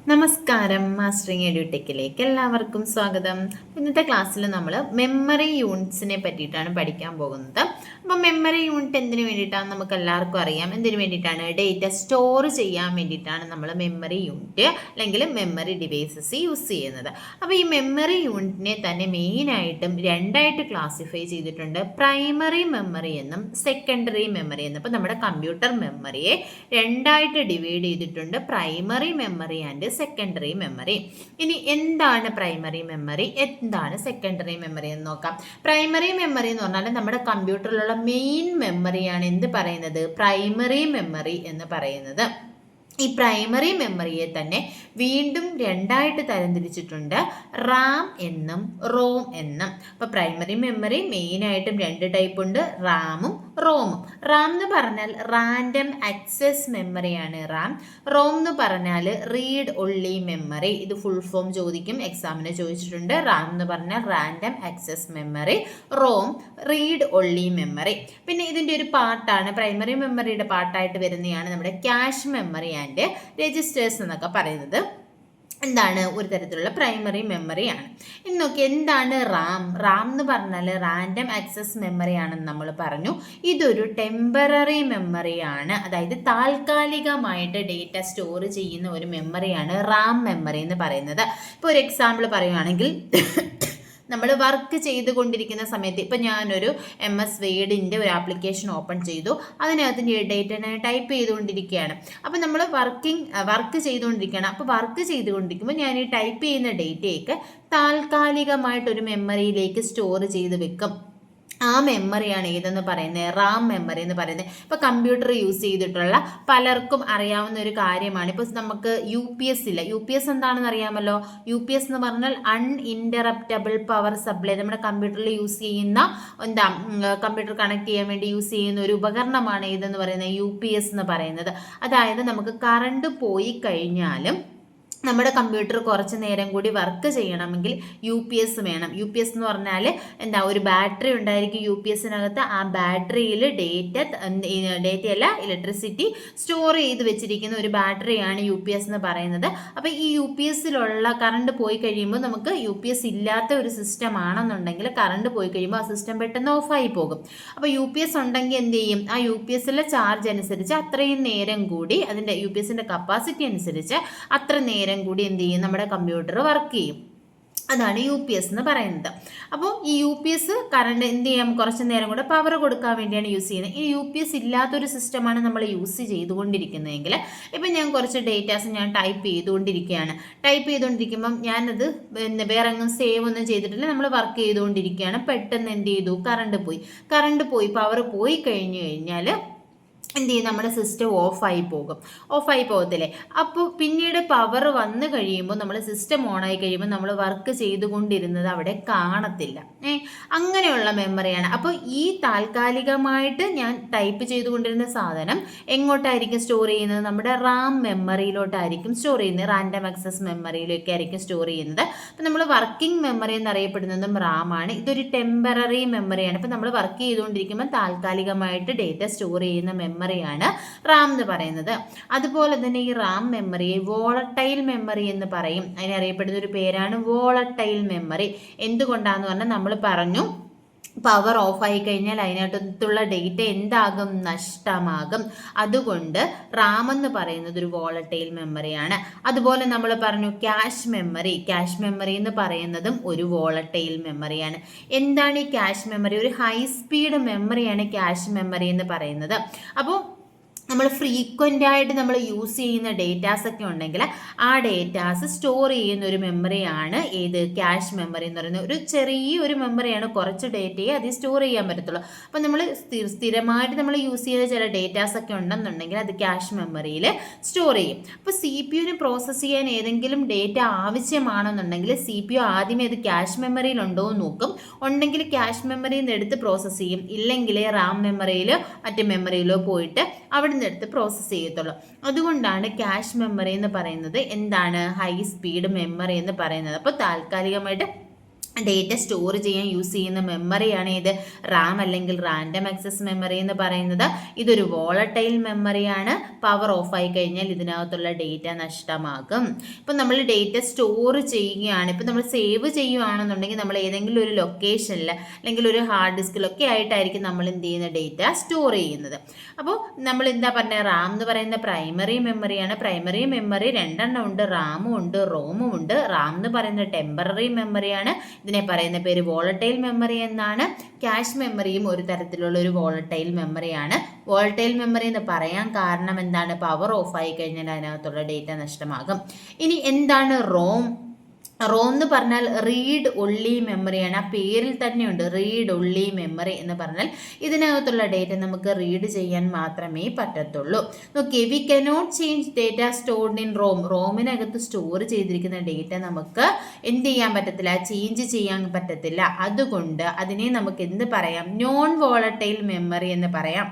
നമസ്കാരം, മാസ്റ്ററിങ് എഡ്യൂടെക്കിലേക്ക് എല്ലാവർക്കും സ്വാഗതം. ഇന്നത്തെ ക്ലാസ്സിൽ നമ്മൾ മെമ്മറി യൂണിറ്റ്സിനെ പറ്റിയിട്ടാണ് പഠിക്കാൻ പോകുന്നത്. അപ്പോൾ മെമ്മറി യൂണിറ്റ് എന്തിനു വേണ്ടിയിട്ടാണ് നമുക്ക് എല്ലാവർക്കും അറിയാം. എന്തിനു വേണ്ടിയിട്ടാണ്? ഡേറ്റ സ്റ്റോർ ചെയ്യാൻ വേണ്ടിയിട്ടാണ് നമ്മൾ മെമ്മറി യൂണിറ്റ് അല്ലെങ്കിൽ മെമ്മറി ഡിവൈസസ് യൂസ് ചെയ്യുന്നത്. അപ്പോൾ ഈ മെമ്മറി യൂണിറ്റിനെ തന്നെ മെയിനായിട്ടും രണ്ടായിട്ട് ക്ലാസിഫൈ ചെയ്തിട്ടുണ്ട്. പ്രൈമറി മെമ്മറി എന്നും സെക്കൻഡറി മെമ്മറി എന്നും. അപ്പോൾ നമ്മുടെ കമ്പ്യൂട്ടർ മെമ്മറിയെ രണ്ടായിട്ട് ഡിവൈഡ് ചെയ്തിട്ടുണ്ട്, primary memory and secondary memory. ഇനി എന്താണ് പ്രൈമറി മെമ്മറി, എന്താണ് സെക്കൻഡറി മെമ്മറി എന്ന് നോക്കാം. പ്രൈമറി മെമ്മറി എന്ന് പറഞ്ഞാൽ നമ്മുടെ കമ്പ്യൂട്ടറിലുള്ള മെയിൻ മെമ്മറിയാണ് എന്ത് പറയുന്നത്? പ്രൈമറി മെമ്മറി എന്ന് പറയുന്നത്. ഈ പ്രൈമറി മെമ്മറിയെ തന്നെ വീണ്ടും രണ്ടായിട്ട് തരംതിരിച്ചിട്ടുണ്ട്, റാം എന്നും റോം എന്നും. അപ്പോൾ പ്രൈമറി മെമ്മറി മെയിനായിട്ടും രണ്ട് ടൈപ്പ് ഉണ്ട്, റാമും റോമും. റാം എന്ന് പറഞ്ഞാൽ റാൻഡം ആക്സസ് മെമ്മറിയാണ് റാം. റോം എന്ന് പറഞ്ഞാൽ റീഡ് ഒൺലി മെമ്മറി. ഇത് ഫുൾ ഫോം ചോദിക്കും, എക്സാമിന് ചോദിച്ചിട്ടുണ്ട്. റാം എന്ന് പറഞ്ഞാൽ random access memory, Rome read only memory. പിന്നെ ഇതിൻ്റെ ഒരു പാർട്ടാണ്, പ്രൈമറി മെമ്മറിയുടെ പാർട്ടായിട്ട് വരുന്നതാണ് നമ്മുടെ ക്യാഷ് മെമ്മറി ആൻഡ് രജിസ്റ്റേഴ്സ് എന്നൊക്കെ പറയുന്നത്. എന്താണ്? ഒരു തരത്തിലുള്ള പ്രൈമറി മെമ്മറിയാണ്. ഇനി നോക്കി, എന്താണ് റാം? റാം എന്ന് പറഞ്ഞാൽ റാൻഡം ആക്സസ് മെമ്മറി ആണെന്ന് നമ്മൾ പറഞ്ഞു. ഇതൊരു ടെമ്പററി മെമ്മറിയാണ്, അതായത് താൽക്കാലികമായിട്ട് ഡേറ്റ സ്റ്റോർ ചെയ്യുന്ന ഒരു മെമ്മറിയാണ് റാം മെമ്മറി എന്ന് പറയുന്നത്. ഇപ്പോൾ ഒരു എക്സാമ്പിൾ പറയുകയാണെങ്കിൽ, നമ്മൾ വർക്ക് ചെയ്തുകൊണ്ടിരിക്കുന്ന സമയത്ത് ഇപ്പം ഞാനൊരു MS വേഡിൻ്റെ ഒരു ആപ്ലിക്കേഷൻ ഓപ്പൺ ചെയ്തു, അതിനകത്ത് ഡേറ്റ ടൈപ്പ് ചെയ്തുകൊണ്ടിരിക്കുകയാണ്. അപ്പോൾ നമ്മൾ വർക്ക് ചെയ്തുകൊണ്ടിരിക്കുകയാണ്. അപ്പോൾ വർക്ക് ചെയ്തുകൊണ്ടിരിക്കുമ്പോൾ ഞാൻ ഈ ടൈപ്പ് ചെയ്യുന്ന ഡേറ്റയൊക്കെ താൽക്കാലികമായിട്ടൊരു മെമ്മറിയിലേക്ക് സ്റ്റോർ ചെയ്ത് വെക്കും. ആ മെമ്മറിയാണ് ഏതെന്ന് പറയുന്നത്? റാം മെമ്മറി എന്ന് പറയുന്നത്. ഇപ്പോൾ കമ്പ്യൂട്ടർ യൂസ് ചെയ്തിട്ടുള്ള പലർക്കും അറിയാവുന്ന ഒരു കാര്യമാണ്. ഇപ്പോൾ നമുക്ക് UPS ഇല്ല. UPS എന്താണെന്ന് അറിയാമല്ലോ. UPS എന്ന് പറഞ്ഞാൽ അൺഇൻറ്ററപ്റ്റബിൾ പവർ സപ്ലൈ. നമ്മുടെ കമ്പ്യൂട്ടറിൽ യൂസ് ചെയ്യുന്ന കമ്പ്യൂട്ടർ കണക്ട് ചെയ്യാൻ വേണ്ടി യൂസ് ചെയ്യുന്ന ഒരു ഉപകരണമാണ് ഏതെന്ന് പറയുന്നത്? UPS എന്ന് പറയുന്നത്. അതായത് നമുക്ക് കറണ്ട് പോയി കഴിഞ്ഞാലും നമ്മുടെ കമ്പ്യൂട്ടർ കുറച്ച് നേരം കൂടി വർക്ക് ചെയ്യണമെങ്കിൽ UPS വേണം. UPS എന്ന് പറഞ്ഞാൽ എന്താ, ഒരു ബാറ്ററി ഉണ്ടായിരിക്കും UPSനകത്ത്. ആ ബാറ്ററിയിൽ ഡേറ്റയല്ല ഇലക്ട്രിസിറ്റി സ്റ്റോർ ചെയ്ത് വെച്ചിരിക്കുന്ന ഒരു ബാറ്ററിയാണ് UPS എന്ന് പറയുന്നത്. അപ്പോൾ ഈ UPSലുള്ള കറണ്ട് പോയി കഴിയുമ്പോൾ, നമുക്ക് UPS ഇല്ലാത്ത ഒരു സിസ്റ്റം ആണെന്നുണ്ടെങ്കിൽ കറണ്ട് പോയി കഴിയുമ്പോൾ ആ സിസ്റ്റം പെട്ടെന്ന് ഓഫായി പോകും. അപ്പോൾ UPS ഉണ്ടെങ്കിൽ എന്ത് ചെയ്യും? ആ UPSലെ ചാർജ് അനുസരിച്ച് അത്രയും നേരം കൂടി, അതിൻ്റെ UPSൻ്റെ കപ്പാസിറ്റി അനുസരിച്ച് അത്ര നേരം കൂടി എന്ത് ചെയ്യും? നമ്മുടെ കമ്പ്യൂട്ടർ വർക്ക് ചെയ്യും. അതാണ് UPS എന്ന് പറയുന്നത്. അപ്പോൾ ഈ UPS കറണ്ട് എന്ത് ചെയ്യാം? കുറച്ച് നേരം കൂടെ പവർ കൊടുക്കാൻ വേണ്ടിയാണ് യൂസ് ചെയ്യുന്നത്. ഈ UPS ഇല്ലാത്തൊരു സിസ്റ്റമാണ് നമ്മൾ യൂസ് ചെയ്തുകൊണ്ടിരിക്കുന്നതെങ്കിൽ, ഇപ്പം ഞാൻ കുറച്ച് ഡേറ്റാസ് ഞാൻ ടൈപ്പ് ചെയ്തുകൊണ്ടിരിക്കുമ്പം ഞാനത് വേറെ എങ്ങും സേവ് ഒന്നും ചെയ്തിട്ടില്ല, നമ്മൾ വർക്ക് ചെയ്തുകൊണ്ടിരിക്കുകയാണ്. പെട്ടെന്ന് എന്ത് ചെയ്തു? കറണ്ട് പോയി പവർ പോയി കഴിഞ്ഞു കഴിഞ്ഞാൽ എന്ത് ചെയ്യും? നമ്മുടെ സിസ്റ്റം ഓഫായി പോകത്തില്ലേ? അപ്പോൾ പിന്നീട് പവർ വന്നു കഴിയുമ്പോൾ, നമ്മൾ സിസ്റ്റം ഓണായി കഴിയുമ്പോൾ നമ്മൾ വർക്ക് ചെയ്തുകൊണ്ടിരുന്നത് അവിടെ കാണത്തില്ല. അങ്ങനെയുള്ള മെമ്മറിയാണ്. അപ്പോൾ ഈ താൽക്കാലികമായിട്ട് ഞാൻ ടൈപ്പ് ചെയ്തുകൊണ്ടിരുന്ന സാധനം എങ്ങോട്ടായിരിക്കും സ്റ്റോർ ചെയ്യുന്നത്? നമ്മുടെ റാം മെമ്മറിയിലോട്ടായിരിക്കും സ്റ്റോർ ചെയ്യുന്നത്. റാൻഡം ആക്സസ് മെമ്മറിയിലൊക്കെ ആയിരിക്കും സ്റ്റോർ ചെയ്യുന്നത്. അപ്പോൾ നമ്മൾ വർക്കിംഗ് മെമ്മറി എന്നറിയപ്പെടുന്നതും റാമാണ്. ഇതൊരു ടെമ്പററി മെമ്മറിയാണ്. അപ്പോൾ നമ്മൾ വർക്ക് ചെയ്തുകൊണ്ടിരിക്കുമ്പോൾ താൽക്കാലികമായിട്ട് ഡേറ്റ സ്റ്റോർ ചെയ്യുന്ന മെമ്മറിയാണ് റാം എന്ന് പറയുന്നത്. അതുപോലെ തന്നെ ഈ റാം മെമ്മറിയെ വോളട്ടൈൽ മെമ്മറി എന്ന് പറയും. അതിനറിയപ്പെടുന്ന ഒരു പേരാണ് വോളട്ടൈൽ മെമ്മറി. എന്തുകൊണ്ടാന്ന് പറഞ്ഞാൽ, നമ്മൾ പറഞ്ഞു പവർ ഓഫായി കഴിഞ്ഞാൽ അതിനകത്തുള്ള ഡേറ്റ എന്താകും? നഷ്ടമാകും. അതുകൊണ്ട് റാം എന്ന് പറയുന്നത് ഒരു വോളട്ടൈൽ മെമ്മറിയാണ്. അതുപോലെ നമ്മൾ പറഞ്ഞു ക്യാഷ് മെമ്മറി എന്ന് പറയുന്നതും ഒരു വോളട്ടൈൽ മെമ്മറിയാണ്. എന്താണ് ഈ ക്യാഷ് മെമ്മറി? ഒരു ഹൈ സ്പീഡ് മെമ്മറിയാണ് ക്യാഷ് മെമ്മറി എന്ന് പറയുന്നത്. അപ്പോൾ നമ്മൾ ഫ്രീക്വൻ്റ് ആയിട്ട് നമ്മൾ യൂസ് ചെയ്യുന്ന ഡേറ്റാസ് ഒക്കെ ഉണ്ടെങ്കിൽ ആ ഡേറ്റാസ് സ്റ്റോർ ചെയ്യുന്ന ഒരു മെമ്മറിയാണ് ഏത്? ക്യാഷ് മെമ്മറി എന്ന് പറയുന്നത്. ഒരു ചെറിയൊരു മെമ്മറിയാണ്, കുറച്ച് ഡേറ്റയെ അതിൽ സ്റ്റോർ ചെയ്യാൻ പറ്റത്തുള്ളൂ. അപ്പോൾ നമ്മൾ സ്ഥിരമായിട്ട് നമ്മൾ യൂസ് ചെയ്ത ചില ഡേറ്റാസ് ഒക്കെ ഉണ്ടെന്നുണ്ടെങ്കിൽ അത് ക്യാഷ് മെമ്മറിയിൽ സ്റ്റോർ ചെയ്യും. അപ്പോൾ CPUവിന് പ്രോസസ്സ് ചെയ്യാൻ ഏതെങ്കിലും ഡേറ്റ ആവശ്യമാണെന്നുണ്ടെങ്കിൽ CPU ആദ്യമേ അത് ക്യാഷ് മെമ്മറിയിൽ ഉണ്ടോ എന്ന് നോക്കും. ഉണ്ടെങ്കിൽ ക്യാഷ് മെമ്മറിയിൽ നിന്ന് എടുത്ത് പ്രോസസ്സ് ചെയ്യും. ഇല്ലെങ്കിൽ റാം മെമ്മറിയിലോ മറ്റു മെമ്മറിയിലോ പോയിട്ട് അവിടെ എടുത്ത് പ്രോസസ്സ് ചെയ്യത്തുള്ളൂ. അതുകൊണ്ടാണ് ക്യാഷ് മെമ്മറി എന്ന് പറയുന്നത് എന്താണ്? ഹൈ സ്പീഡ് മെമ്മറി എന്ന് പറയുന്നത്. അപ്പോൾ താൽക്കാലികമായിട്ട് ഡേറ്റ സ്റ്റോർ ചെയ്യാൻ യൂസ് ചെയ്യുന്ന മെമ്മറിയാണ് ഇത് റാം അല്ലെങ്കിൽ റാൻഡം ആക്സസ് മെമ്മറി എന്ന് പറയുന്നത്. ഇതൊരു വോളട്ടൈൽ മെമ്മറിയാണ്. പവർ ഓഫ് ആയി കഴിഞ്ഞാൽ ഇതിനകത്തുള്ള ഡേറ്റ നഷ്ടമാകും. ഇപ്പം നമ്മൾ ഡേറ്റ സ്റ്റോർ ചെയ്യുകയാണ്, ഇപ്പം നമ്മൾ സേവ് ചെയ്യുകയാണെന്നുണ്ടെങ്കിൽ നമ്മൾ ഏതെങ്കിലും ഒരു ലൊക്കേഷനിൽ അല്ലെങ്കിൽ ഒരു ഹാർഡ് ഡിസ്കിലൊക്കെ ആയിട്ടായിരിക്കും നമ്മൾ എന്ത് ചെയ്യുന്ന ഡേറ്റ സ്റ്റോർ ചെയ്യുന്നത്. അപ്പോൾ നമ്മൾ എന്താ പറഞ്ഞത്, റാം എന്ന് പറയുന്ന പ്രൈമറി മെമ്മറിയാണ്. പ്രൈമറി മെമ്മറി രണ്ടെണ്ണം ഉണ്ട്, റാമും ഉണ്ട് റോമും ഉണ്ട്. റാം എന്ന് പറയുന്നത് ടെമ്പററി മെമ്മറിയാണ്. ഇതിനെ പറയുന്ന പേര് വോളട്ടൈൽ മെമ്മറി എന്നാണ്. ക്യാഷ് മെമ്മറിയും ഒരു തരത്തിലുള്ള ഒരു വോളട്ടൈൽ മെമ്മറിയാണ്. വോളട്ടൈൽ മെമ്മറി എന്ന് പറയാൻ കാരണം എന്താണ്, പവർ ഓഫ് ആയി കഴിഞ്ഞാൽ അതിനകത്തുള്ള ഡേറ്റ നഷ്ടമാകും. ഇനി എന്താണ് റോം? റോം എന്ന് പറഞ്ഞാൽ റീഡ് ഒള്ളി മെമ്മറിയാണ്. ആ പേരിൽ തന്നെയുണ്ട് റീഡ് ഒള്ളി മെമ്മറി എന്ന് പറഞ്ഞാൽ ഇതിനകത്തുള്ള ഡേറ്റ നമുക്ക് റീഡ് ചെയ്യാൻ മാത്രമേ പറ്റത്തുള്ളൂ. നോക്കിയേ, we cannot change data stored in ROM. റോമിനകത്ത് സ്റ്റോർ ചെയ്തിരിക്കുന്ന ഡേറ്റ നമുക്ക് എന്ത് ചെയ്യാൻ പറ്റത്തില്ല, ചേഞ്ച് ചെയ്യാൻ പറ്റത്തില്ല. അതുകൊണ്ട് അതിനെ നമുക്ക് എന്ത് പറയാം, നോൺ വോളട്ടൈൽ മെമ്മറി എന്ന് പറയാം.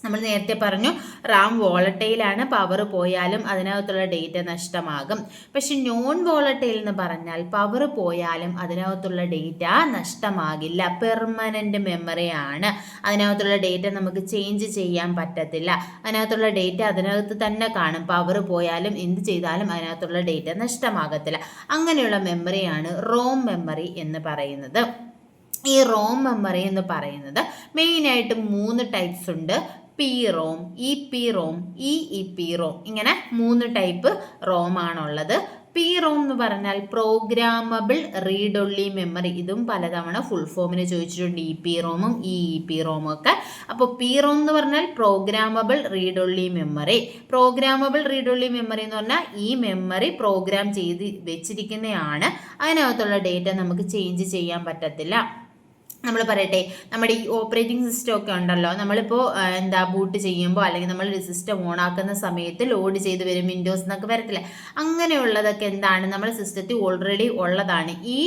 നമ്മൾ നേരത്തെ പറഞ്ഞു റാം വോളട്ടൈലാണ്, പവർ പോയാലും അതിനകത്തുള്ള ഡേറ്റ നഷ്ടമാകും. പക്ഷെ നോൺ വോളട്ടൈൽ എന്ന് പറഞ്ഞാൽ പവർ പോയാലും അതിനകത്തുള്ള ഡേറ്റ നഷ്ടമാകില്ല, പെർമനൻ്റ് മെമ്മറിയാണ്. അതിനകത്തുള്ള ഡേറ്റ നമുക്ക് ചേഞ്ച് ചെയ്യാൻ പറ്റത്തില്ല. അതിനകത്തുള്ള ഡേറ്റ അതിനകത്ത് തന്നെ കാണും. പവർ പോയാലും എന്ത് ചെയ്താലും അതിനകത്തുള്ള ഡേറ്റ നഷ്ടമാകത്തില്ല. അങ്ങനെയുള്ള മെമ്മറിയാണ് റോം മെമ്മറി എന്ന് പറയുന്നത്. ഈ റോം മെമ്മറി എന്ന് പറയുന്നത് മെയിനായിട്ട് 3 ടൈപ്സ് ഉണ്ട്. P Rome, E P Rome, E P Rome, ഇങ്ങനെ 3 ടൈപ്പ് റോം ആണുള്ളത്. പി റോം എന്ന് പറഞ്ഞാൽ പ്രോഗ്രാമബിൾ റീഡ് ഒൺലി മെമ്മറി. ഇതും പലതവണ ഫുൾ ഫോമിന് ചോദിച്ചിട്ടുണ്ട്, ഇ പി റോമും ഇ പി റോമും ഒക്കെ. അപ്പോൾ പി റോം എന്ന് പറഞ്ഞാൽ programmable read only memory. Programmable read only memory എന്ന് പറഞ്ഞാൽ ഈ മെമ്മറി പ്രോഗ്രാം ചെയ്ത് വെച്ചിരിക്കുന്നതാണ്. അതിനകത്തുള്ള ഡേറ്റ നമുക്ക് ചേഞ്ച് ചെയ്യാൻ പറ്റത്തില്ല. നമ്മൾ പറയട്ടെ, നമ്മുടെ ഈ ഓപ്പറേറ്റിംഗ് സിസ്റ്റം ഒക്കെ ഉണ്ടല്ലോ, നമ്മളിപ്പോൾ ബൂട്ട് ചെയ്യുമ്പോൾ അല്ലെങ്കിൽ നമ്മൾ സിസ്റ്റം ഓൺ ആക്കുന്ന സമയത്ത് ലോഡ് ചെയ്ത് വരും, വിൻഡോസ് എന്നൊക്കെ വരത്തില്ല. അങ്ങനെയുള്ളതൊക്കെ എന്താണ്, നമ്മുടെ സിസ്റ്റത്തിൽ ഓൾറെഡി ഉള്ളതാണ്. ഈ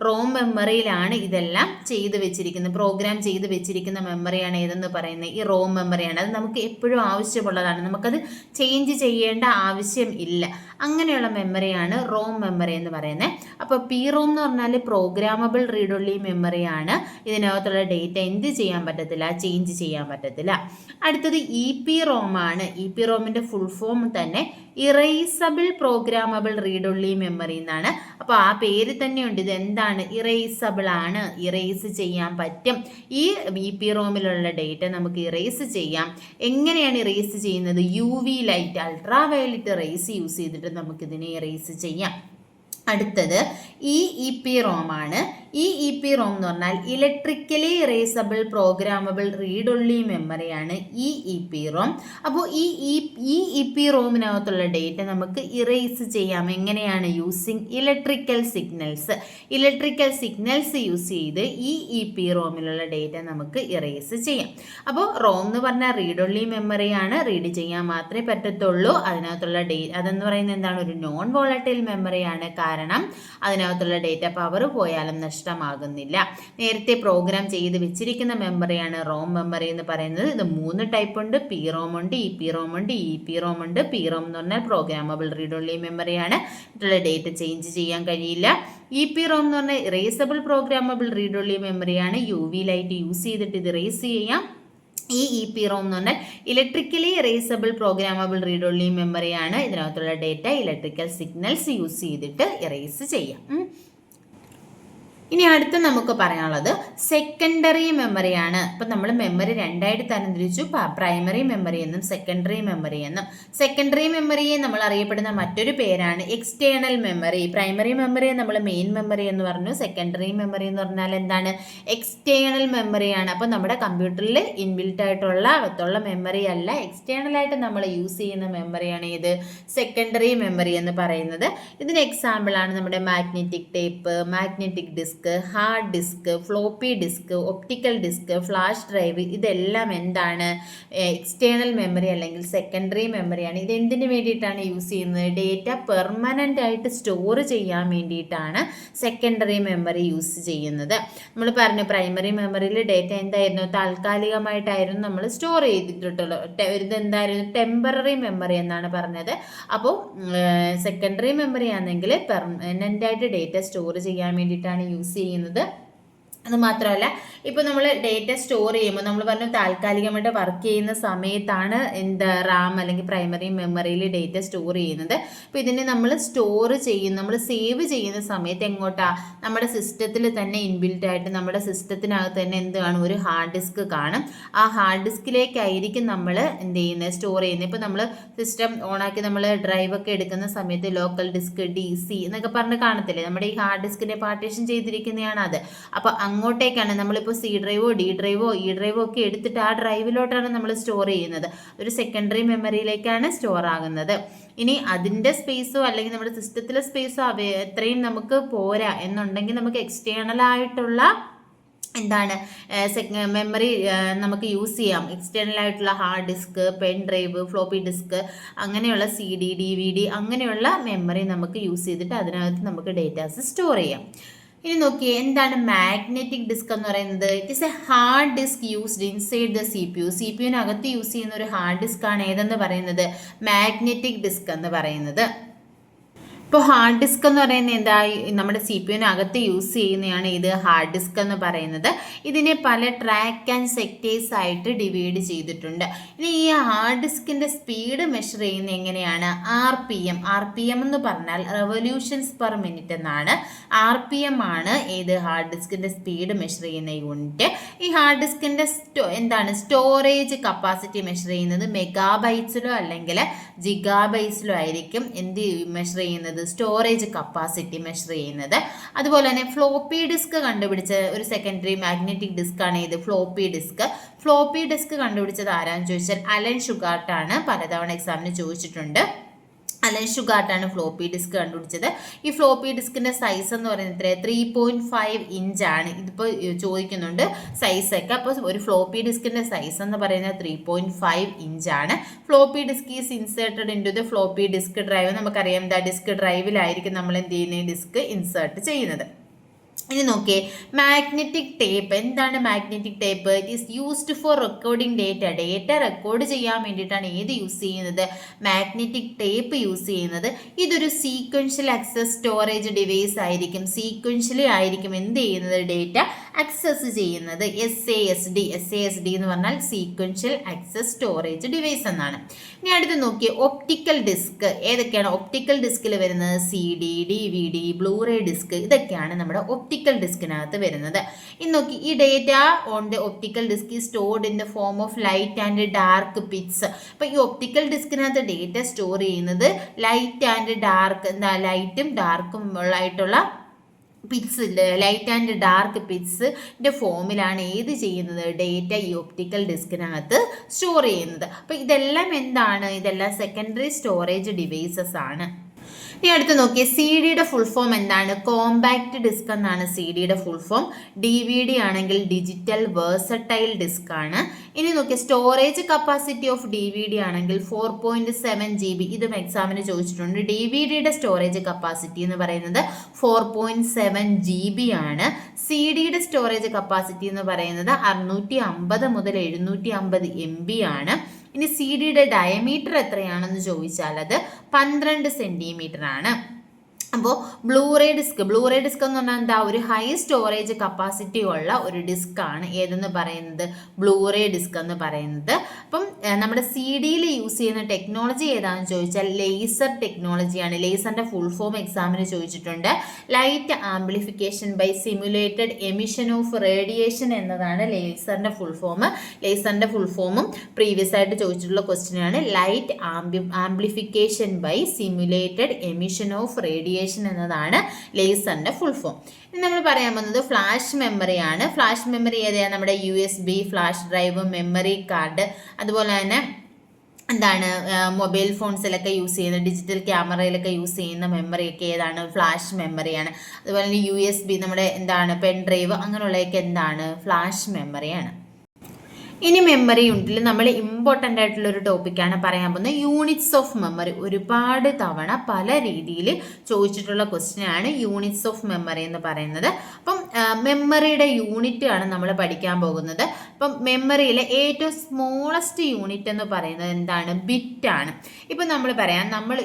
റോം മെമ്മറിയിലാണ് ഇതെല്ലാം ചെയ്ത് വെച്ചിരിക്കുന്നത്, പ്രോഗ്രാം ചെയ്ത് വെച്ചിരിക്കുന്ന മെമ്മറിയാണ് ഏതെന്ന് പറയുന്നത് ഈ റോം മെമ്മറിയാണ്. അത് നമുക്ക് എപ്പോഴും ആവശ്യമുള്ളതാണ്, നമുക്കത് ചേഞ്ച് ചെയ്യേണ്ട ആവശ്യം ഇല്ല. അങ്ങനെയുള്ള മെമ്മറിയാണ് റോം മെമ്മറി എന്ന് പറയുന്നത്. അപ്പോൾ പി റോം എന്ന് പറഞ്ഞാൽ പ്രോഗ്രാമബിൾ റീഡ് ഒൺലി മെമ്മറിയാണ്. ഇതിനകത്തുള്ള ഡേറ്റ എന്ത് ചെയ്യാൻ പറ്റത്തില്ല, ചേഞ്ച് ചെയ്യാൻ പറ്റത്തില്ല. അടുത്തത് ഇ പി റോം ആണ്. ഇ പി റോമിൻ്റെ ഫുൾ ഫോം തന്നെ erasable programmable read only memory എന്നാണ്. അപ്പോൾ ആ പേര് തന്നെയുണ്ട്, ഇത് എന്താണ്, ഇറേസബിൾ ആണ്, ഇറേസ് ചെയ്യാൻ പറ്റും. ഈ ഇ പി റോമിലുള്ള ഡേറ്റ നമുക്ക് ഇറേസ് ചെയ്യാം. എങ്ങനെയാണ് ഇറേസ് ചെയ്യുന്നത്, UV light, ultra violet rays use ചെയ്തിട്ട് നമുക്കിതിനെ ഇറേസ് ചെയ്യാം. അടുത്തത് ഇ പി റോം ആണ്. ഇ പി റോം എന്ന് പറഞ്ഞാൽ electrically erasable programmable read only മെമ്മറിയാണ് ഇ പി റോം. അപ്പോൾ ഇ പി റോമിനകത്തുള്ള ഡേറ്റ നമുക്ക് ഇറേസ് ചെയ്യാം. എങ്ങനെയാണ്, using electrical signals. Electrical signals use ചെയ്ത് ഇ പി റോമിലുള്ള ഡേറ്റ നമുക്ക് ഇറേസ് ചെയ്യാം. അപ്പോൾ റോം എന്ന് പറഞ്ഞാൽ റീഡ് ഒൺലി മെമ്മറിയാണ്, റീഡ് ചെയ്യാൻ മാത്രമേ പറ്റത്തുള്ളൂ. അതിനകത്തുള്ള അതെന്ന് പറയുന്നത് എന്താണ്, ഒരു നോൺ വോളട്ടൈൽ മെമ്മറിയാണ്. കാരണം അതിനകത്തുള്ള ഡേറ്റ പവർ പോയാലും നഷ്ടമാകുന്നില്ല. നേരത്തെ പ്രോഗ്രാം ചെയ്ത് വെച്ചിരിക്കുന്ന മെമ്മറിയാണ് റോം മെമ്മറി എന്ന് പറയുന്നത്. ഇത് 3 ടൈപ്പ് ഉണ്ട്, പി റോം ഉണ്ട്, ഇ പി റോം ഉണ്ട്, ഇ പി റോം ഉണ്ട്. പി റോം എന്ന് പറഞ്ഞാൽ പ്രോഗ്രാമബിൾ റീഡ് ഒൺലി മെമ്മറിയാണ്, ഇതിലുള്ള ഡേറ്റ ചേഞ്ച് ചെയ്യാൻ കഴിയില്ല. ഇ പി റോം എന്ന് പറഞ്ഞാൽ ഇറേസബിൾ പ്രോഗ്രാമബിൾ റീഡ് ഒൺലി മെമ്മറിയാണ്, UV ലൈറ്റ് യൂസ് ചെയ്തിട്ട് ഇത് ഇറേസ് ചെയ്യാം. ഇ പി റോം എന്ന് പറഞ്ഞാൽ electrically erasable programmable read only മെമ്മറിയാണ്. ഇതിനകത്തുള്ള ഡേറ്റ ഇലക്ട്രിക്കൽ സിഗ്നൽസ് യൂസ് ചെയ്തിട്ട് ഇറേസ് ചെയ്യാം. ഇനി അടുത്ത് നമുക്ക് പറയാനുള്ളത് സെക്കൻഡറി മെമ്മറിയാണ്. ഇപ്പം നമ്മൾ മെമ്മറി 2ആയിട്ട് തരംതിരിച്ചു, പ്രൈമറി മെമ്മറി എന്നും സെക്കൻഡറി മെമ്മറി എന്നും. സെക്കൻഡറി മെമ്മറിയെ നമ്മൾ അറിയപ്പെടുന്ന മറ്റൊരു പേരാണ് എക്സ്റ്റേണൽ മെമ്മറി. പ്രൈമറി മെമ്മറിയെ നമ്മൾ മെയിൻ മെമ്മറി എന്ന് പറഞ്ഞു. സെക്കൻഡറി മെമ്മറി എന്ന് പറഞ്ഞാൽ എന്താണ്, എക്സ്റ്റേണൽ മെമ്മറിയാണ്. അപ്പോൾ നമ്മുടെ കമ്പ്യൂട്ടറിൽ ഇൻബിൽറ്റ് ആയിട്ടുള്ള മെമ്മറി അല്ല, എക്സ്റ്റേണൽ ആയിട്ട് നമ്മൾ യൂസ് ചെയ്യുന്ന മെമ്മറിയാണ് ഇത് സെക്കൻഡറി മെമ്മറി എന്ന് പറയുന്നത്. ഇതിന് എക്സാമ്പിളാണ് നമ്മുടെ magnetic tape, magnetic disk, hard disk, floppy disk, optical disk, flash drive. ഇതെല്ലാം എന്താണ്, എക്സ്റ്റേണൽ മെമ്മറി അല്ലെങ്കിൽ സെക്കൻഡറി മെമ്മറിയാണ്. ഇത് എന്തിനു വേണ്ടിയിട്ടാണ് യൂസ് ചെയ്യുന്നത്, ഡേറ്റ പെർമനൻ്റ് ആയിട്ട് സ്റ്റോർ ചെയ്യാൻ വേണ്ടിയിട്ടാണ് സെക്കൻഡറി മെമ്മറി യൂസ് ചെയ്യുന്നത്. നമ്മൾ പറഞ്ഞു പ്രൈമറി മെമ്മറിയിൽ ഡേറ്റ എന്തായിരുന്നു, താൽക്കാലികമായിട്ടായിരുന്നു നമ്മൾ സ്റ്റോർ ചെയ്തിട്ടുള്ളത്. ഇതെന്തായിരുന്നു, ടെമ്പററി മെമ്മറി എന്നാണ് പറഞ്ഞത്. അപ്പോൾ സെക്കൻഡറി മെമ്മറി ആണെങ്കിൽ പെർമനൻ്റ് ആയിട്ട് ഡേറ്റ സ്റ്റോർ ചെയ്യാൻ വേണ്ടിയിട്ടാണ് യൂസ് യൂസ് ചെയ്യുന്നത്. അത് മാത്രമല്ല, ഇപ്പോൾ നമ്മൾ ഡേറ്റ സ്റ്റോർ ചെയ്യുമ്പോൾ നമ്മൾ പറഞ്ഞു താൽക്കാലികമായിട്ട് വർക്ക് ചെയ്യുന്ന സമയത്താണ് റാം അല്ലെങ്കിൽ പ്രൈമറി മെമ്മറിയിൽ ഡേറ്റ സ്റ്റോർ ചെയ്യുന്നത്. അപ്പോൾ ഇതിനെ നമ്മൾ സ്റ്റോർ ചെയ്യുന്ന, നമ്മൾ സേവ് ചെയ്യുന്ന സമയത്ത് എങ്ങോട്ടാ, നമ്മുടെ സിസ്റ്റത്തിൽ തന്നെ ഇൻബിൽറ്റ് ആയിട്ട് നമ്മുടെ സിസ്റ്റത്തിനകത്ത് തന്നെ എന്ത് കാണും, ഒരു ഹാർഡ് ഡിസ്ക് കാണും. ആ ഹാർഡ് ഡിസ്കിലേക്കായിരിക്കും നമ്മൾ എന്ത് ചെയ്യുന്നത്, സ്റ്റോർ ചെയ്യുന്നത്. ഇപ്പോൾ നമ്മൾ സിസ്റ്റം ഓണാക്കി നമ്മൾ ഡ്രൈവൊക്കെ എടുക്കുന്ന സമയത്ത് ലോക്കൽ ഡിസ്ക് DC എന്നൊക്കെ പറഞ്ഞ് കാണത്തില്ലേ, നമ്മുടെ ഈ ഹാർഡ് ഡിസ്കിനെ പാർട്ടീഷൻ ചെയ്തിരിക്കുന്നതാണ് അത്. അപ്പോൾ അങ്ങോട്ടേക്കാണ് നമ്മളിപ്പോൾ C ഡ്രൈവോ D ഡ്രൈവോ E ഡ്രൈവോ ഒക്കെ എടുത്തിട്ട് ആ ഡ്രൈവിലോട്ടാണ് നമ്മൾ സ്റ്റോർ ചെയ്യുന്നത്. ഒരു സെക്കൻഡറി മെമ്മറിയിലേക്കാണ് സ്റ്റോർ ആകുന്നത്. ഇനി അതിൻ്റെ സ്പേസോ അല്ലെങ്കിൽ നമ്മുടെ സിസ്റ്റത്തിലെ സ്പേസോ എത്രയും നമുക്ക് പോരാ എന്നുണ്ടെങ്കിൽ നമുക്ക് എക്സ്റ്റേണൽ ആയിട്ടുള്ള മെമ്മറി നമുക്ക് യൂസ് ചെയ്യാം. എക്സ്റ്റേണൽ ആയിട്ടുള്ള hard disk, pen drive, floppy disk, അങ്ങനെയുള്ള CD DVD അങ്ങനെയുള്ള മെമ്മറി നമുക്ക് യൂസ് ചെയ്തിട്ട് അതിനകത്ത് നമുക്ക് ഡേറ്റാസ് സ്റ്റോർ ചെയ്യാം. ഇനി നോക്കിയേ, എന്താണ് മാഗ്നറ്റിക് ഡിസ്ക് എന്ന് പറയുന്നത്? It is a hard disk used inside the CPU use ചെയ്യുന്ന ഒരു ഹാർഡ് ഡിസ്ക് ആണ് ഏതെന്ന് പറയുന്നത്, മാഗ്നറ്റിക് ഡിസ്ക് എന്ന് പറയുന്നത്. ഇപ്പോൾ ഹാർഡ് ഡിസ്ക് എന്ന് പറയുന്നത് എന്താ, നമ്മുടെ CPU യൂസ് ചെയ്യുന്നതാണ് ഇത് ഹാർഡ് ഡിസ്ക് എന്ന് പറയുന്നത്. ഇതിനെ പല ട്രാക്ക് ആൻഡ് സെക്ടേഴ്സ് ആയിട്ട് ഡിവൈഡ് ചെയ്തിട്ടുണ്ട്. ഇനി ഈ ഹാർഡ് ഡിസ്കിൻ്റെ സ്പീഡ് മെഷർ ചെയ്യുന്നത് എങ്ങനെയാണ്, RPM എന്ന് പറഞ്ഞാൽ റെവല്യൂഷൻസ് പെർ മിനിറ്റ് എന്നാണ്. RPM ആണ് ഏത് ഹാർഡ് ഡിസ്കിൻ്റെ സ്പീഡ് മെഷർ ചെയ്യുന്ന യൂണിറ്റ്. ഈ ഹാർഡ് ഡിസ്കിൻ്റെ സ്റ്റോറേജ് കപ്പാസിറ്റി മെഷർ ചെയ്യുന്നത് മെഗാബൈറ്റ്സിലോ അല്ലെങ്കിൽ ജിഗാബൈറ്റ്സിലോ ആയിരിക്കും എന്ത് മെഷർ ചെയ്യുന്നത്, സ്റ്റോറേജ് കപ്പാസിറ്റി മെഷർ ചെയ്യുന്നത്. അതുപോലെ തന്നെ ഫ്ലോപ്പി ഡിസ്ക് കണ്ടുപിടിച്ച ഒരു സെക്കൻഡറി മാഗ്നറ്റിക് ഡിസ്ക് ആണ് ഇത് ഫ്ലോപ്പി ഡിസ്ക് കണ്ടുപിടിച്ചത് ആരാന്ന് ചോദിച്ചാൽ അലൻ ഷുഗാർട്ട് ആണ്. പലതവണ എക്സാമിന് ചോദിച്ചിട്ടുണ്ട്. അലൻ ഷുഗാർട്ടാണ് ഫ്ലോപ്പി ഡിസ്ക് കണ്ടുപിടിച്ചത്. ഈ ഫ്ലോപ്പി ഡിസ്കിൻ്റെ സൈസ് എന്ന് പറയുന്നത് 3.5 ഇഞ്ചാണ്. ഇതിപ്പോൾ ചോദിക്കുന്നുണ്ട് സൈസൊക്കെ. അപ്പോൾ ഒരു ഫ്ലോപ്പി ഡിസ്കിൻ്റെ സൈസ് എന്ന് പറയുന്നത് 3.5 ഇഞ്ചാണ്. Floppy disk is inserted into the floppy disk drive. നമുക്കറിയാം ഡിസ്ക് ഡ്രൈവിലായിരിക്കും നമ്മൾ എന്ത് ചെയ്യുന്നത്, ഡിസ്ക് ഇൻസേർട്ട് ചെയ്യുന്നത്. ഇനി നോക്കിയേ, മാഗ്നറ്റിക് ടേപ്പ്. എന്താണ് magnetic tape? It is used for recording data record ചെയ്യാൻ വേണ്ടിയിട്ടാണ് ഏത് യൂസ് ചെയ്യുന്നത്, മാഗ്നറ്റിക് ടേപ്പ് യൂസ് ചെയ്യുന്നത്. ഇതൊരു സീക്വൻഷ്യൽ ആക്സസ് സ്റ്റോറേജ് ഡിവൈസ് ആയിരിക്കും. സീക്വൻഷ്യലി ആയിരിക്കും എന്ത് ചെയ്യുന്നത്, ഡേറ്റ ആക്സസ് ചെയ്യുന്നത്. SASD എന്ന് പറഞ്ഞാൽ സീക്വൻഷ്യൽ ആക്സസ് സ്റ്റോറേജ് ഡിവൈസ് എന്നാണ്. ഇനി അടുത്ത് നോക്കിയേ, ഒപ്റ്റിക്കൽ ഡിസ്ക്. ഏതൊക്കെയാണ് ഒപ്റ്റിക്കൽ ഡിസ്കിൽ വരുന്നത്? CD, DVD, ബ്ലൂറേ ഡിസ്ക്, ഇതൊക്കെയാണ് നമ്മുടെ ഒപ്റ്റിക്കൽ ഡിസ്കിനകത്ത് വരുന്നത്. ഇനി നോക്കി, ഈ data on the optical disk is stored in the form of light and dark pits. അപ്പോൾ ഈ ഒപ്റ്റിക്കൽ ഡിസ്കിനകത്ത് ഡേറ്റ സ്റ്റോർ ചെയ്യുന്നത് ലൈറ്റ് ആൻഡ് ഡാർക്ക്, ലൈറ്റും ഡാർക്കും ആയിട്ടുള്ള പിറ്റ്സ്, ലൈറ്റ് ആൻഡ് ഡാർക്ക് പിറ്റ്സിൻ്റെ ഫോമിലാണ് ഏത് ചെയ്യുന്നത്, ഡേറ്റ ഈ ഒപ്റ്റിക്കൽ ഡിസ്കിനകത്ത് സ്റ്റോർ ചെയ്യുന്നത്. അപ്പോൾ ഇതെല്ലാം സെക്കൻഡറി സ്റ്റോറേജ് ഡിവൈസസ് ആണ്. ഇനി അടുത്ത് നോക്കിയേ, CD ഫുൾ ഫോം എന്താണ്? കോമ്പാക്ട് ഡിസ്ക് എന്നാണ് CD ഫുൾ ഫോം. DVD ആണെങ്കിൽ ഡിജിറ്റൽ വേഴ്സറ്റൈൽ ഡിസ്ക് ആണ്. ഇനി നോക്കിയേ, സ്റ്റോറേജ് കപ്പാസിറ്റി ഓഫ് DVD ആണെങ്കിൽ 4.7 GB. ഇതും എക്സാമിന് ചോദിച്ചിട്ടുണ്ട്. DVD സ്റ്റോറേജ് കപ്പാസിറ്റി എന്ന് പറയുന്നത് 4.7 GB ആണ്. CD സ്റ്റോറേജ് കപ്പാസിറ്റി എന്ന് പറയുന്നത് 650 മുതൽ 750 MB ആണ്. ഇനി CD ഡയമീറ്റർ എത്രയാണെന്ന് ചോദിച്ചാൽ അത് 12 സെൻറ്റിമീറ്റർ ആണ്. അപ്പോൾ ബ്ലൂറേ ഡിസ്ക് എന്ന് പറഞ്ഞാൽ എന്താ, ഒരു ഹൈ സ്റ്റോറേജ് കപ്പാസിറ്റി ഉള്ള ഒരു ഡിസ്ക് ആണ് ഏതെന്ന് പറയുന്നത്, ബ്ലൂറേ ഡിസ്ക് എന്ന് പറയുന്നത്. അപ്പം നമ്മുടെ CD യൂസ് ചെയ്യുന്ന ടെക്നോളജി ഏതാണെന്ന് ചോദിച്ചാൽ ലേസർ ടെക്നോളജിയാണ്. ലേസറിൻ്റെ ഫുൾ ഫോം എക്സാമിന് ചോദിച്ചിട്ടുണ്ട്. Light amplification by simulated emission of radiation എന്നതാണ് ലേസറിൻ്റെ ഫുൾ ഫോം. ലേസറിൻ്റെ ഫുൾ ഫോമും പ്രീവിയസ് ആയിട്ട് ചോദിച്ചിട്ടുള്ള ക്വസ്റ്റ്യൻ ആണ്. Light amplification by simulated emission of radiation എന്നതാണ് ലേസറിന്റെ ഫുൾ ഫോം. ഇനി നമ്മൾ പറയാൻ പോകുന്നത് ഫ്ലാഷ് മെമ്മറിയാണ്. ഫ്ലാഷ് മെമ്മറി ഏതാണ്? നമ്മുടെ USB flash drive, memory card, അതുപോലെ തന്നെ മൊബൈൽ ഫോൺസിലൊക്കെ യൂസ് ചെയ്യുന്ന, ഡിജിറ്റൽ ക്യാമറയിലൊക്കെ യൂസ് ചെയ്യുന്ന മെമ്മറിയൊക്കെ ഏതാണ്? ഫ്ലാഷ് മെമ്മറിയാണ്. അതുപോലെ തന്നെ USB, നമ്മുടെ പെൻ ഡ്രൈവ്, അങ്ങനെയുള്ളതൊക്കെ ഫ്ലാഷ് മെമ്മറിയാണ്. ഇനി മെമ്മറി യൂണിറ്റിൽ നമ്മൾ ഇമ്പോർട്ടൻ്റ് ആയിട്ടുള്ള ഒരു ടോപ്പിക്കാണ് പറയാൻ പോകുന്നത്, യൂണിറ്റ്സ് ഓഫ് മെമ്മറി. ഒരുപാട് തവണ പല രീതിയിൽ ചോദിച്ചിട്ടുള്ള ക്വസ്റ്റ്യൻ ആണ് യൂണിറ്റ്സ് ഓഫ് മെമ്മറി എന്ന് പറയുന്നത്. അപ്പം മെമ്മറിയുടെ യൂണിറ്റ് ആണ് നമ്മൾ പഠിക്കാൻ പോകുന്നത്. അപ്പം മെമ്മറിയിലെ ഏറ്റവും സ്മോളസ്റ്റ് യൂണിറ്റ് എന്ന് പറയുന്നത് എന്താണ്? ബിറ്റാണ്. ഇപ്പം നമ്മൾ പറയാം, നമ്മൾ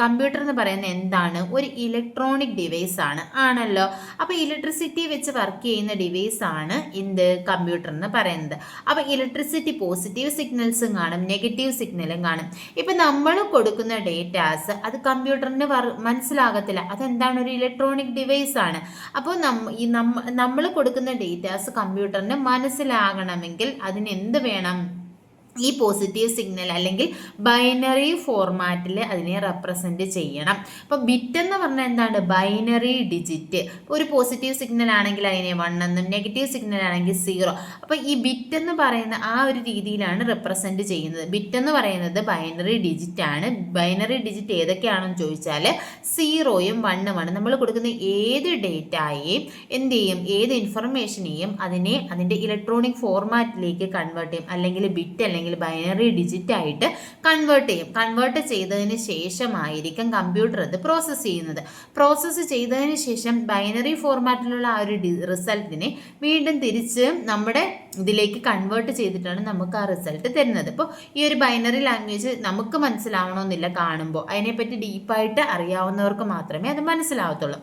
കമ്പ്യൂട്ടർ എന്ന് പറയുന്നത് എന്താണ്? ഒരു ഇലക്ട്രോണിക് ഡിവൈസ് ആണല്ലോ. അപ്പോൾ ഇലക്ട്രിസിറ്റി വെച്ച് വർക്ക് ചെയ്യുന്ന ഡിവൈസ് ആണ് എന്ത്? കമ്പ്യൂട്ടർ എന്ന് പറയുന്നത്. അപ്പോൾ ഇലക്ട്രിസിറ്റി പോസിറ്റീവ് സിഗ്നൽസും കാണും, നെഗറ്റീവ് സിഗ്നലും കാണും. ഇപ്പം നമ്മൾ കൊടുക്കുന്ന ഡേറ്റാസ് അത് കമ്പ്യൂട്ടറിന് മനസ്സിലാകത്തില്ല. അതെന്താണ്? ഒരു ഇലക്ട്രോണിക് ഡിവൈസ് ആണ്. അപ്പോൾ നമ്മൾ കൊടുക്കുന്ന ഡേറ്റാസ് കമ്പ്യൂട്ടറിന് മനസ്സിലാകണമെങ്കിൽ അതിന് എന്ത് വേണം? ഈ പോസിറ്റീവ് സിഗ്നൽ അല്ലെങ്കിൽ ബൈനറി ഫോർമാറ്റിൽ അതിനെ റെപ്രസെൻറ്റ് ചെയ്യണം. അപ്പോൾ ബിറ്റ് എന്ന് പറഞ്ഞാൽ എന്താണ്? Binary digit. ഒരു പോസിറ്റീവ് സിഗ്നൽ ആണെങ്കിൽ അതിനെ 1 എന്നും നെഗറ്റീവ് സിഗ്നൽ ആണെങ്കിൽ 0. അപ്പോൾ ഈ ബിറ്റ് എന്ന് പറയുന്ന ആ ഒരു രീതിയിലാണ് റെപ്രസെൻറ്റ് ചെയ്യുന്നത്. ബിറ്റ് എന്ന് പറയുന്നത് ബൈനറി ഡിജിറ്റ് ആണ്. ബൈനറി ഡിജിറ്റ് ഏതൊക്കെയാണെന്ന് ചോദിച്ചാൽ 0യും 1ഉം ആണ്. നമ്മൾ കൊടുക്കുന്ന ഏത് ഡേറ്റയെയും എന്ത് ചെയ്യും? ഏത് ഇൻഫർമേഷനെയും അതിൻ്റെ ഇലക്ട്രോണിക് ഫോർമാറ്റിലേക്ക് കൺവേർട്ട് ചെയ്യും, അല്ലെങ്കിൽ ബിറ്റ് അല്ലെങ്കിൽ ബൈനറി ഡിജിറ്റ് ആയിട്ട് കൺവേർട്ട് ചെയ്യും. കൺവേർട്ട് ചെയ്തതിന് ശേഷമായിരിക്കും കമ്പ്യൂട്ടർ അത് പ്രോസസ്സ് ചെയ്യുന്നത്. പ്രോസസ്സ് ചെയ്തതിന് ശേഷം ബൈനറി ഫോർമാറ്റിലുള്ള ആ ഒരു റിസൾട്ടിനെ വീണ്ടും തിരിച്ച് നമ്മുടെ ഇതിലേക്ക് കൺവേർട്ട് ചെയ്തിട്ടാണ് നമുക്ക് ആ റിസൾട്ട് തരുന്നത്. അപ്പോൾ ഈ ഒരു ബൈനറി ലാംഗ്വേജ് നമുക്ക് മനസ്സിലാവണമെന്നില്ല കാണുമ്പോൾ. അതിനെപ്പറ്റി ഡീപ്പായിട്ട് അറിയാവുന്നവർക്ക് മാത്രമേ അത് മനസ്സിലാവത്തുള്ളൂ.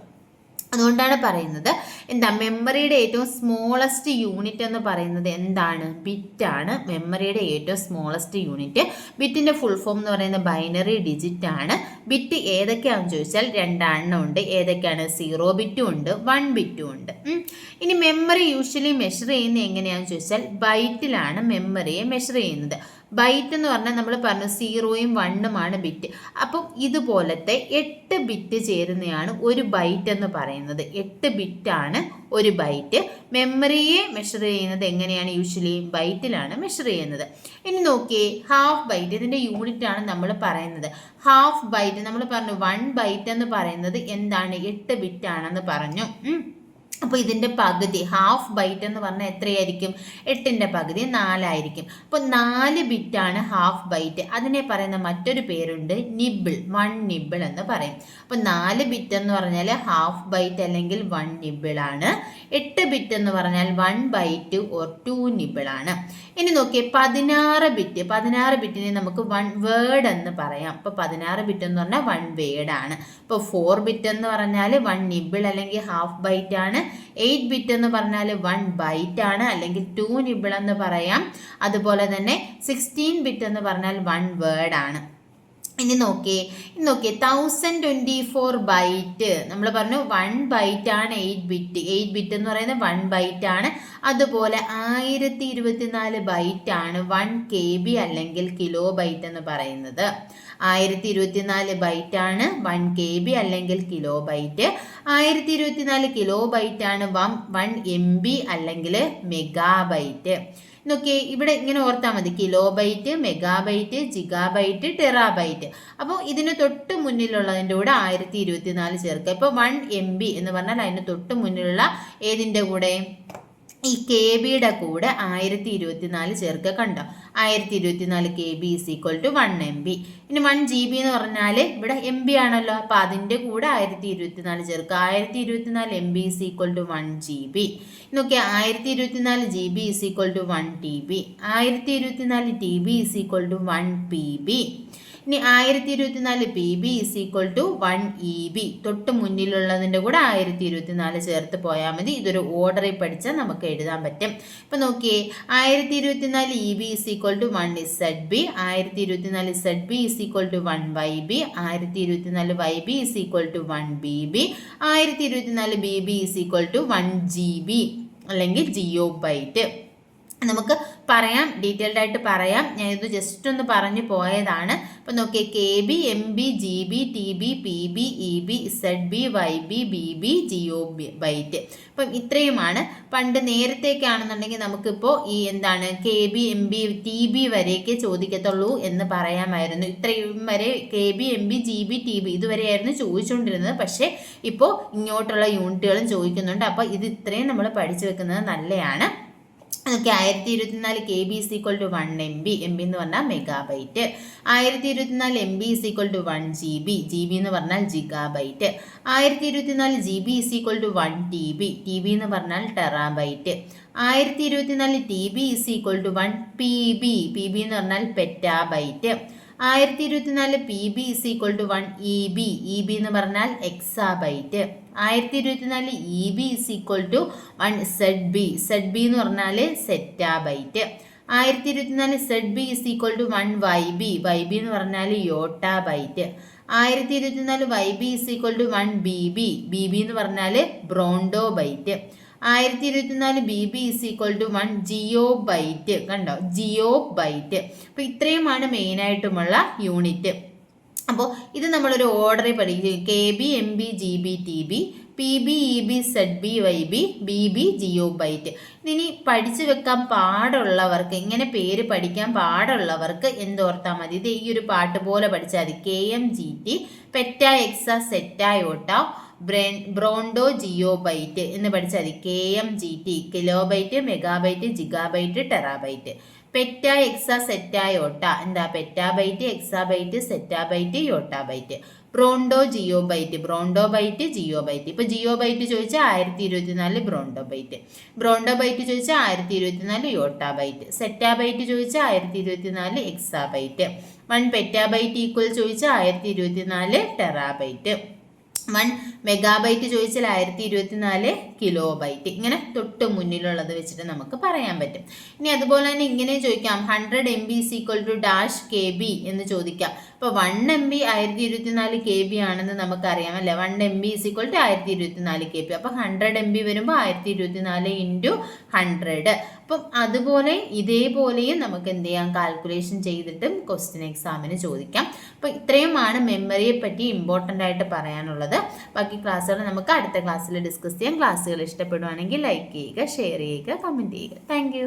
അതുകൊണ്ടാണ് പറയുന്നത് എന്താ? മെമ്മറിയുടെ ഏറ്റവും സ്മോളസ്റ്റ് യൂണിറ്റ് എന്ന് പറയുന്നത് എന്താണ്? ബിറ്റാണ് മെമ്മറിയുടെ ഏറ്റവും സ്മോളസ്റ്റ് യൂണിറ്റ്. ബിറ്റിൻ്റെ ഫുൾ ഫോം എന്ന് പറയുന്നത് ബൈനറി ഡിജിറ്റ് ആണ്. ബിറ്റ് ഏതൊക്കെയാണെന്ന് ചോദിച്ചാൽ 2 ഉണ്ട്. ഏതൊക്കെയാണ്? 0 ബിറ്റും ഉണ്ട്, 1 ബിറ്റും ഉണ്ട്. ഇനി മെമ്മറി യൂഷ്വലി മെഷർ ചെയ്യുന്നത് എങ്ങനെയാണെന്ന് ചോദിച്ചാൽ ബൈറ്റിലാണ് മെമ്മറിയെ മെഷർ ചെയ്യുന്നത്. ബൈറ്റ് എന്ന് പറഞ്ഞാൽ നമ്മൾ പറഞ്ഞു 0യും 1ഉമാണ് ബിറ്റ്. അപ്പം ഇതുപോലത്തെ 8 ബിറ്റ് ചേരുന്നതാണ് ഒരു ബൈറ്റ് എന്ന് പറയുന്നത്. 8 ബിറ്റാണ് ഒരു ബൈറ്റ്. മെമ്മറിയെ മെഷർ ചെയ്യുന്നത് എങ്ങനെയാണ്? യൂഷ്വലി ബൈറ്റിലാണ് മെഷർ ചെയ്യുന്നത്. ഇനി നോക്കിയേ, ഹാഫ് ബൈറ്റ്. ഇതിൻ്റെ യൂണിറ്റ് ആണ് നമ്മൾ പറയുന്നത്. ഹാഫ് ബൈറ്റ് നമ്മൾ പറഞ്ഞു 1 ബൈറ്റ് എന്ന് പറയുന്നത് എന്താണ്? 8 ബിറ്റ് ആണെന്ന് പറഞ്ഞു. അപ്പോൾ ഇതിൻ്റെ പകുതി ഹാഫ് ബൈറ്റ് എന്ന് പറഞ്ഞാൽ എത്രയായിരിക്കും? 8ൻ്റെ പകുതി 4 ആയിരിക്കും. അപ്പോൾ 4 ബിറ്റാണ് ഹാഫ് ബൈറ്റ്. അതിനെ പറയുന്ന മറ്റൊരു പേരുണ്ട് നിബിൾ, 1 നിബിൾ എന്ന് പറയും. അപ്പോൾ 4 ബിറ്റ് എന്ന് പറഞ്ഞാൽ ഹാഫ് ബൈറ്റ് അല്ലെങ്കിൽ 1 നിബിളാണ്. 8 ബിറ്റ് എന്ന് പറഞ്ഞാൽ 1 ബൈറ്റ് ഓർ 2 നിബിളാണ്. ഇനി നോക്കിയേ 16 ബിറ്റ്. 16 ബിറ്റിനെ നമുക്ക് 1 വേർഡ് എന്ന് പറയാം. അപ്പോൾ 16 ബിറ്റ് എന്ന് പറഞ്ഞാൽ 1 വേർഡ് ആണ്. ഇപ്പോൾ 4 ബിറ്റ് എന്ന് പറഞ്ഞാൽ 1 നിബിൾ അല്ലെങ്കിൽ ഹാഫ് ബൈറ്റ് ആണ്. 8 ബിറ്റ് എന്ന് പറഞ്ഞാൽ 1 ബൈറ്റ് ആണ് അല്ലെങ്കിൽ 2 നിബിൾ എന്ന് പറയാം. അതുപോലെ തന്നെ 16 ബിറ്റ് എന്ന് പറഞ്ഞാൽ 1 വേർഡ് ആണ്. ഇനി നോക്കിയേ 1024 ബൈറ്റ്. നമ്മൾ പറഞ്ഞു 1 ബൈറ്റ് ആണ് 8 ബിറ്റ്. 8 ബിറ്റ് എന്ന് പറയുന്നത് 1 ബൈറ്റ് ആണ്. അതുപോലെ 1024 ബൈറ്റ് ആണ് 1 KB അല്ലെങ്കിൽ കിലോ ബൈറ്റ് എന്ന് പറയുന്നത്. 1024 ബൈറ്റ് ആണ് 1 KB അല്ലെങ്കിൽ കിലോ ബൈറ്റ്. 1024 കിലോ ബൈറ്റ് ആണ് 1 MB അല്ലെങ്കിൽ മെഗാ ബൈറ്റ്. നോക്കിയേ, ഇവിടെ ഇങ്ങനെ ഓർത്താൽ മതി: kilobyte, megabyte, gigabyte, terabyte. അപ്പോൾ ഇതിന് തൊട്ട് മുന്നിലുള്ളതിൻ്റെ കൂടെ 1024 ചേർക്കുക. ഇപ്പോൾ 1 MB എന്ന് പറഞ്ഞാൽ അതിന് തൊട്ട് മുന്നിലുള്ള ഏതിൻ്റെ കൂടെ? ഈ KB-യുടെ കൂടെ 1024 ചേർക്കുക. കണ്ടോ? 1024 KB = 1 MB. ഇനി 1 GB എന്ന് പറഞ്ഞാൽ ഇവിടെ MB ആണല്ലോ. അപ്പോൾ അതിൻ്റെ കൂടെ 1024 ചേർക്കുക. 1024 MB = 1 GB. നോക്കിയാൽ 1024 GB = 1 TB. 1024 TB = 1 PB. ഇനി 1024 PB = 1 EB. തൊട്ട് മുന്നിലുള്ളതിൻ്റെ കൂടെ 1024 ചേർത്ത് പോയാൽ മതി. ഇതൊരു ഓർഡറിൽ പഠിച്ചാൽ നമുക്ക് എഴുതാൻ പറ്റും. ഇപ്പം നോക്കിയേ, 1024 EB = 1 ZB. 1024 ZB = 1 YB. 1024 YB = 1 BB. 1024 BB = 1 GB അല്ലെങ്കിൽ ജിയോ ബൈറ്റ്. നമുക്ക് പറയാം, ഡീറ്റെയിൽഡ് ആയിട്ട് പറയാം. ഞാൻ ഇത് ജസ്റ്റ് ഒന്ന് പറഞ്ഞു പോയതാണ്. അപ്പം നോക്കിയേ, KB, MB, GB, TB, PB, EB, ZB, YB, BB, geobyte. അപ്പം ഇത്രയുമാണ്. പണ്ട് നേരത്തേക്കാണെന്നുണ്ടെങ്കിൽ നമുക്കിപ്പോൾ ഈ എന്താണ് KB, MB, TB വരെയൊക്കെ ചോദിക്കത്തുള്ളൂ എന്ന് പറയാമായിരുന്നു. ഇത്രയും വരെ KB, MB, GB, TB ഇതുവരെയായിരുന്നു ചോദിച്ചുകൊണ്ടിരുന്നത്. പക്ഷേ ഇപ്പോൾ ഇങ്ങോട്ടുള്ള യൂണിറ്റുകളും ചോദിക്കുന്നുണ്ട്. അപ്പോൾ ഇത് ഇത്രയും നമ്മൾ പഠിച്ചു വെക്കുന്നത് നല്ലതാണ്. Okay 1024 KB is equal to 1 MB എന്ന് പറഞ്ഞാൽ megabyte. 1024 MB is equal to 1 GB, GB എന്ന് പറഞ്ഞാൽ gigabyte. 1024 GB is equal to 1 TB, TB എന്ന് പറഞ്ഞാൽ terabyte. 1024 TB is equal to 1 PB, PB എന്ന് പറഞ്ഞാൽ petabyte. 1024 PB is equal to 1 EB, EB എന്ന് പറഞ്ഞാൽ exabyte. 1024 EB is equal to 1 ZB, ZB എന്ന് പറഞ്ഞാൽ zettabyte. 1024 ZB is equal to 1 YB, YB എന്ന് പറഞ്ഞാൽ yottabyte. 1024 YB is equal to 1 BB, BB എന്ന് പറഞ്ഞാൽ brontobyte. 1024 BB is equal to 1 ജിയോബൈറ്റ്. കണ്ടോ, ജിയോബൈറ്റ്. അപ്പോൾ ഇത്രയുമാണ് മെയിനായിട്ടുമുള്ള യൂണിറ്റ്. അപ്പോൾ ഇത് നമ്മളൊരു ഓർഡറിൽ പഠിക്കും. KB, MB, GB, TB, PB, EB, ZB, YB, BB, ജിയോബൈറ്റ്. ഇനി പഠിച്ചു വെക്കാൻ പാടുള്ളവർക്ക്, ഇങ്ങനെ പേര് പഠിക്കാൻ പാടുള്ളവർക്ക് എന്തോർത്താൽ മതി, ഇത് ഈ ഒരു പാട്ട് പോലെ പഠിച്ചാൽ മതി. KMGT, പെറ്റ, എക്സ, സെറ്റ, യോട്ട, ബ്രോണ്ടോ, ജിയോബൈറ്റ് എന്ന് പഠിച്ചാൽ മതി. KMGT, kilobyte, megabyte, gigabyte, terabyte. Peta, exa, zetta, yotta എന്താ, petabyte, exabyte, zettabyte, yottabyte. Bronto, geobyte, brontobyte, geobyte. ഇപ്പോൾ ജിയോബൈറ്റ് ചോദിച്ചാൽ 1024 ബ്രോണ്ടോബൈറ്റ്, ബ്രോണ്ടോബൈറ്റ് ചോദിച്ചാൽ 1024 യോട്ടാബൈറ്റ്, സെറ്റാബൈറ്റ് ചോദിച്ചാൽ 1024 എക്സാബൈറ്റ്, 1 പെറ്റാബൈറ്റ് ഈക്വൽ ചോദിച്ചാൽ 1024 ടെറാബൈറ്റ്, 1 മെഗാബൈറ്റ് ചോദിച്ചാൽ 1024 കിലോബൈറ്റ്. ഇങ്ങനെ തൊട്ട് മുന്നിലുള്ളത് വെച്ചിട്ട് നമുക്ക് പറയാൻ പറ്റും. ഇനി അതുപോലെ തന്നെ ഇങ്ങനെ ചോദിക്കാം, 100 MB is equal to dash KB എന്ന് ചോദിക്കാം. ഇപ്പോൾ 1 MB 1024 KB ആണെന്ന് നമുക്കറിയാം അല്ലേ. 1 MB is equal to 1024 KB. അപ്പോൾ 100 MB വരുമ്പോൾ 1024 × 100. അപ്പം അതുപോലെ ഇതേപോലെയും നമുക്ക് എന്ത് ചെയ്യാം, കാൽക്കുലേഷൻ ചെയ്തിട്ടും ക്വസ്റ്റ്യൻ എക്സാമിന് ചോദിക്കാം. അപ്പോൾ ഇത്രയുമാണ് മെമ്മറിയെ പറ്റി ഇമ്പോർട്ടൻ്റ് ആയിട്ട് പറയാനുള്ളത്. ബാക്കി ക്ലാസ്സുകൾ നമുക്ക് അടുത്ത ക്ലാസ്സിൽ ഡിസ്കസ് ചെയ്യാം. ക്ലാസ്സുകൾ ഇഷ്ടപ്പെടുവാണെങ്കിൽ ലൈക്ക് ചെയ്യുക, ഷെയർ ചെയ്യുക, കമൻറ്റ് ചെയ്യുക. താങ്ക്